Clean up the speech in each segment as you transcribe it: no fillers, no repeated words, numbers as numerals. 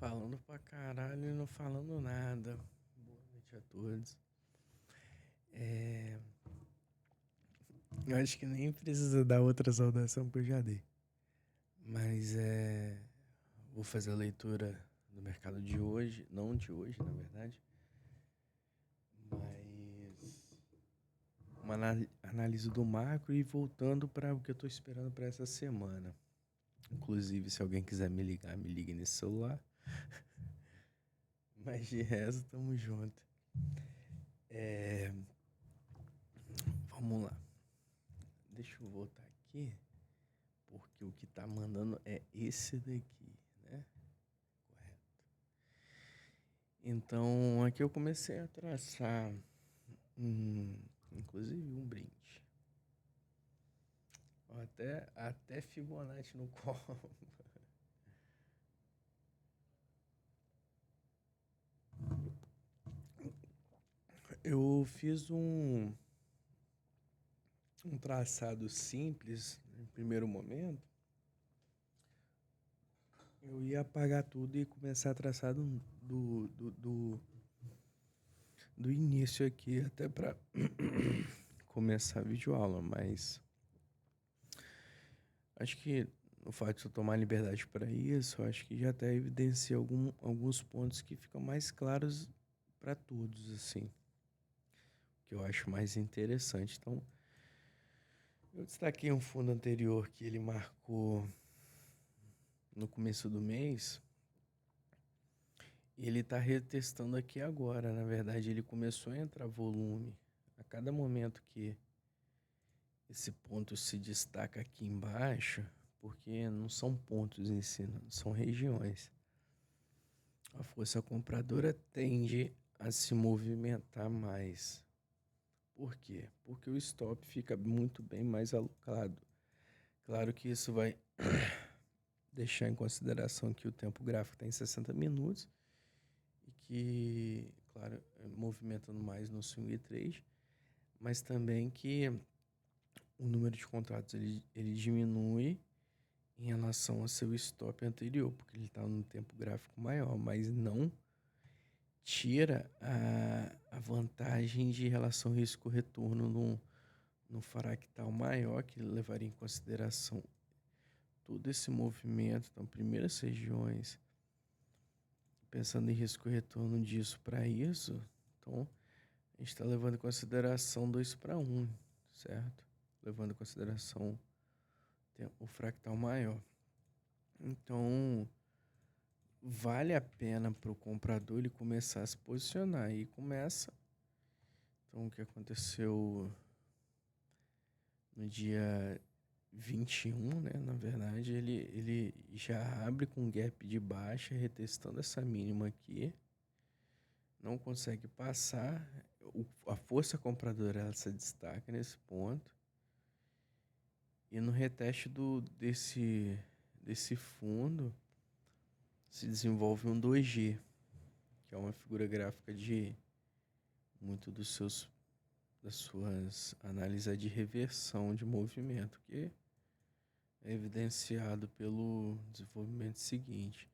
Falando pra caralho e não falando nada. Boa noite a todos. É... Eu acho que nem precisa dar outra saudação que eu já dei. Mas vou fazer a leitura do mercado de hoje. Não de hoje, na verdade. Mas uma análise do macro e voltando para o que eu tô esperando para essa semana. Inclusive, se alguém quiser me ligar, me ligue nesse celular. Mas de resto, tamo junto. Vamos lá. Deixa eu voltar aqui, porque o que tá mandando é esse daqui, né? Correto. Então, aqui eu comecei a traçar, inclusive um brinde. Até Fibonacci no copo. Eu fiz um traçado simples em primeiro momento. Eu ia apagar tudo e começar a traçar do início aqui, até para começar a videoaula, mas acho que o fato de eu tomar liberdade para isso, acho que já até evidencia alguns pontos que ficam mais claros para todos, assim, que eu acho mais interessante. Então, eu destaquei um fundo anterior que ele marcou no começo do mês. E ele está retestando aqui agora. Na verdade, ele começou a entrar volume. A cada momento que esse ponto se destaca aqui embaixo, porque não são pontos em si, são regiões. A força compradora tende a se movimentar mais. Por quê? Porque o stop fica muito bem mais alocado. Claro que isso vai deixar em consideração que o tempo gráfico está em 60 minutos e que, claro, movimentando mais no swing trade, mas também que o número de contratos ele diminui em relação ao seu stop anterior, porque ele está no tempo gráfico maior, mas não tira a vantagem de relação risco-retorno no fractal maior, que levaria em consideração todo esse movimento. Então, primeiras regiões, pensando em risco-retorno disso para isso, então a gente está levando em consideração 2 para 1, certo? Levando em consideração o fractal maior. Então, vale a pena para o comprador ele começar a se posicionar. E começa. Então, o que aconteceu no dia 21, né? Na verdade, ele já abre com gap de baixa, retestando essa mínima aqui. Não consegue passar. A força compradora ela se destaca nesse ponto. E no reteste desse fundo se desenvolve um 2G, que é uma figura gráfica de muito das suas análises de reversão de movimento, que é evidenciado pelo desenvolvimento seguinte.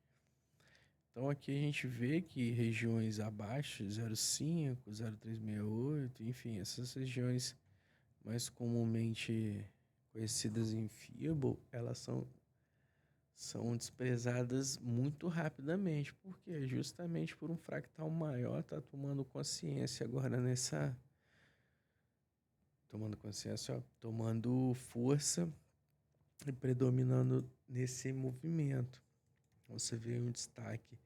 Então aqui a gente vê que regiões abaixo, 0,5, 0,368, enfim, essas regiões mais comumente conhecidas em Fibo, elas são desprezadas muito rapidamente, porque justamente por um fractal maior tá tomando consciência agora tomando força e predominando nesse movimento. Você vê um destaque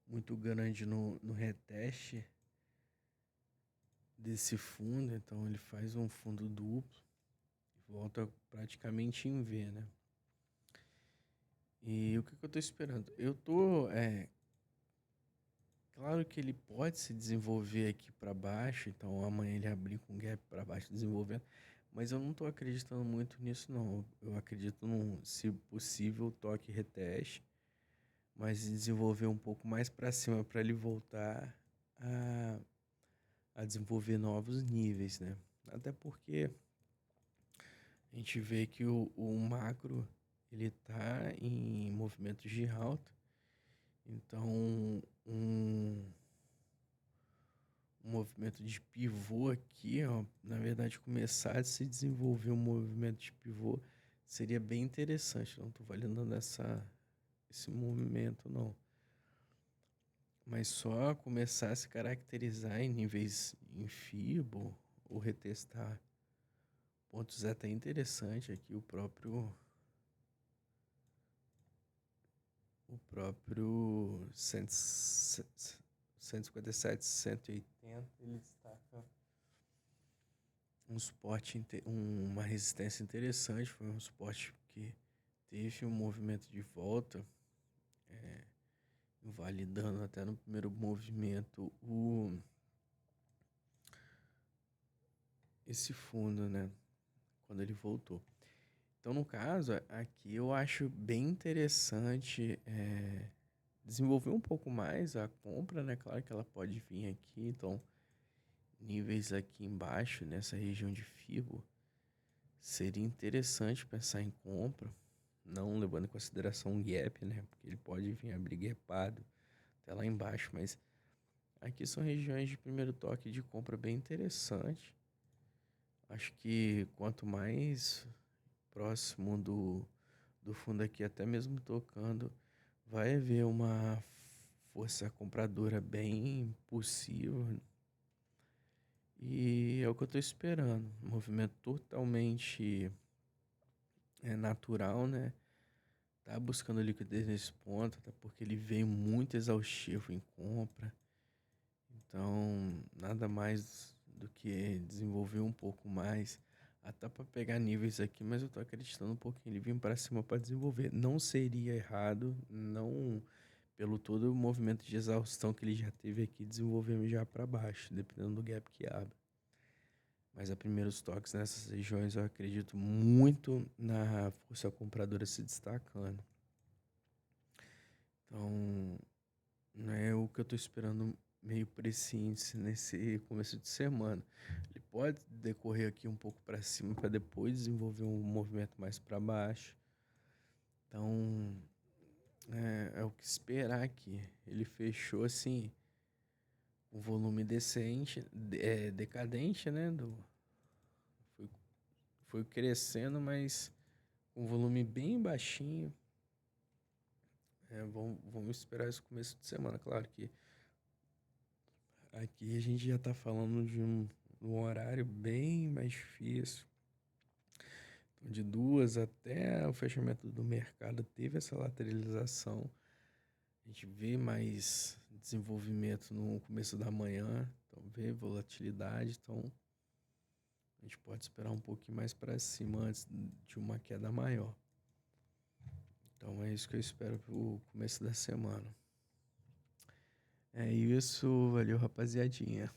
muito grande no reteste desse fundo, então ele faz um fundo duplo e volta praticamente em V, né? E o que eu tô esperando? Claro que ele pode se desenvolver aqui para baixo, então amanhã ele abrir com gap para baixo desenvolvendo, mas eu não estou acreditando muito nisso não. Eu acredito num, se possível, toque reteste, mas desenvolver um pouco mais para cima para ele voltar a desenvolver novos níveis, né? Até porque a gente vê que o macro ele tá em movimentos de alta Então, um movimento de pivô aqui, ó, na verdade, começar a se desenvolver um movimento de pivô seria bem interessante. Não estou validando esse movimento, não. Mas só começar a se caracterizar em níveis em Fibo ou retestar pontos é até interessante aqui, o próprio 157, 180, ele destaca uma resistência interessante. Foi um suporte que teve um movimento de volta, invalidando até no primeiro movimento esse fundo, né? Quando ele voltou. Então, no caso, aqui eu acho bem interessante desenvolver um pouco mais a compra, né? Claro que ela pode vir aqui, então níveis aqui embaixo, nessa região de Fibo, seria interessante pensar em compra, não levando em consideração um gap, né? Porque ele pode vir abrir gapado até lá embaixo, mas aqui são regiões de primeiro toque de compra bem interessante. Acho que quanto mais próximo do fundo aqui, até mesmo tocando, vai haver uma força compradora bem possível. E é o que eu tô esperando. Um movimento totalmente natural, né? Tá buscando liquidez nesse ponto, até porque ele veio muito exaustivo em compra. Então, nada mais do que desenvolver um pouco mais. Até para pegar níveis aqui, mas eu tô acreditando um pouquinho. Ele vir para cima para desenvolver. Não seria errado, não pelo todo o movimento de exaustão que ele já teve aqui, desenvolvendo já para baixo, dependendo do gap que abre. Mas a primeiros toques nessas regiões eu acredito muito na força compradora se destacando. Então, não é o que eu tô esperando meio para esse índice nesse começo de semana. Ele pode decorrer aqui um pouco para cima para depois desenvolver um movimento mais para baixo. Então, é o que esperar aqui. Ele fechou assim um volume decente, decadente, né? Foi, foi crescendo, mas um volume bem baixinho. Vamos esperar esse começo de semana. Claro que aqui a gente já está falando de um horário bem mais difícil. Então, de 2 até o fechamento do mercado teve essa lateralização. A gente vê mais desenvolvimento no começo da manhã, então vê volatilidade, então a gente pode esperar um pouquinho mais para cima antes de uma queda maior. Então é isso que eu espero para o começo da semana. É isso, valeu rapaziadinha.